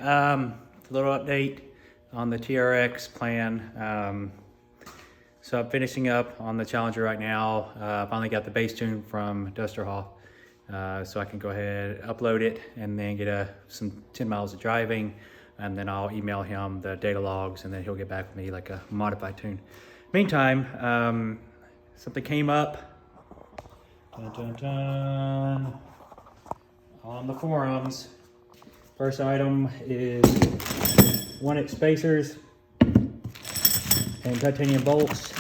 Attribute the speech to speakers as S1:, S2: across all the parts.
S1: A little update on the TRX plan. So I'm finishing up on the Challenger right now. Finally got the base tune from Dusterhoff, so I can go ahead, upload it, and then get some 10 miles of driving, and then I'll email him the data logs, and then he'll get back with me like a modified tune. Meantime, something came up on the forums. First item is 1-inch spacers and titanium bolts.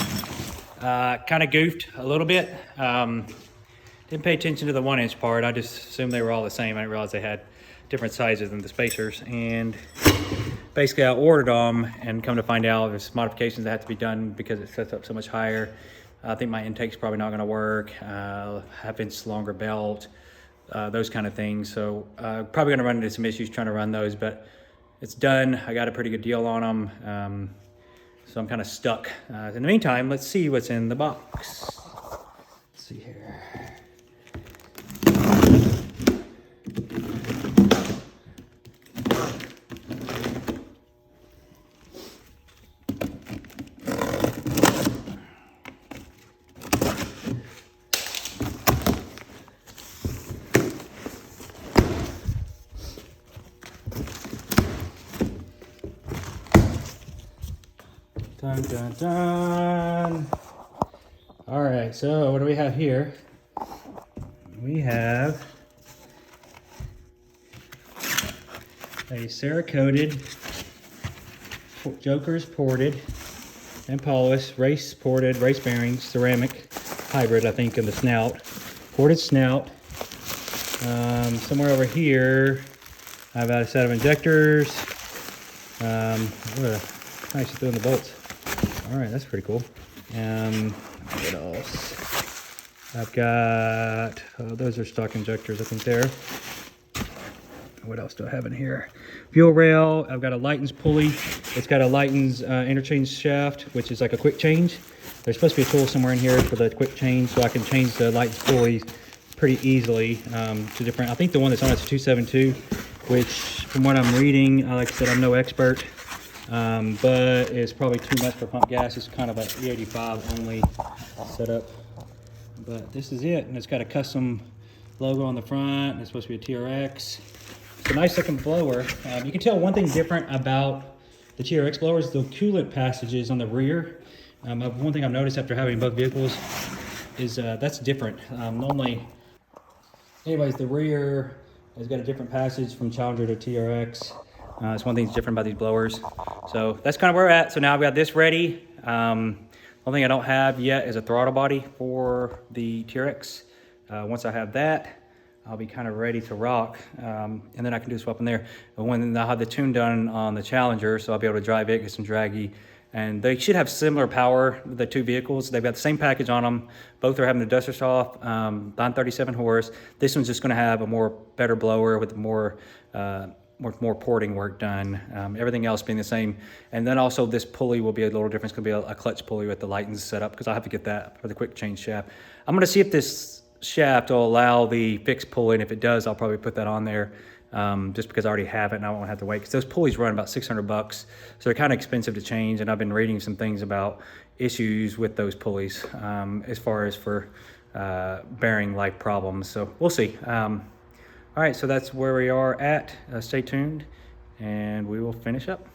S1: Kind of goofed a little bit. Didn't pay attention to the 1-inch part. I just assumed they were all the same. I didn't realize they had different sizes than the spacers. And basically I ordered them, and come to find out there's modifications that have to be done because it sets up so much higher. I think my intake's probably not gonna work. Half-inch longer belt. Those kind of things. So probably gonna run into some issues trying to run those, but it's done. I got a pretty good deal on them. So I'm kind of stuck. In the meantime, let's see what's in the box. Let's see here. Dun, dun, dun. All right, so what do we have here? We have a Cerakoted, Joker's ported and polished, race ported, race bearings, ceramic hybrid, I think, in the snout. Ported snout. Somewhere over here, I've got a set of injectors. Nice, throw in the bolts. All right, that's pretty cool. What else? I've got, those are stock injectors, I think there. What else do I have in here? Fuel rail. I've got a Lightens pulley. It's got a Lightens interchange shaft, which is like a quick change. There's supposed to be a tool somewhere in here for the quick change, so I can change the Lightens pulleys pretty easily to different. I think the one that's on it's 272, which from what I'm reading, like I said, I'm no expert. But it's probably too much for pump gas. It's kind of an E85 only setup. But this is it, and it's got a custom logo on the front, and it's supposed to be a TRX. It's a nice looking blower. You can tell one thing different about the TRX blowers, the coolant passages on the rear. One thing I've noticed after having both vehicles is that's different. Normally, anyways, the rear has got a different passage from Challenger to TRX. It's one thing that's different about these blowers. So that's kind of where we're at. So now I've got this ready. One thing I don't have yet is a throttle body for the TRX. Once I have that, I'll be kind of ready to rock. And then I can do swap in there. But when I'll have the tune done on the Challenger, so I'll be able to drive it, get some draggy. And they should have similar power, the two vehicles. They've got the same package on them. Both are having the Dusterhoff 937 horse. This one's just gonna have a better blower with more porting work done. Everything else being the same. And then also this pulley will be a little different. It's gonna be a clutch pulley with the Lightens setup, because I'll have to get that for the quick change shaft. I'm gonna see if this shaft will allow the fixed pulley, and if it does, I'll probably put that on there just because I already have it and I won't have to wait. Because those pulleys run about 600 bucks, so they're kind of expensive to change, and I've been reading some things about issues with those pulleys as far as for bearing life problems. So we'll see. All right, so that's where we are at. Stay tuned, and we will finish up.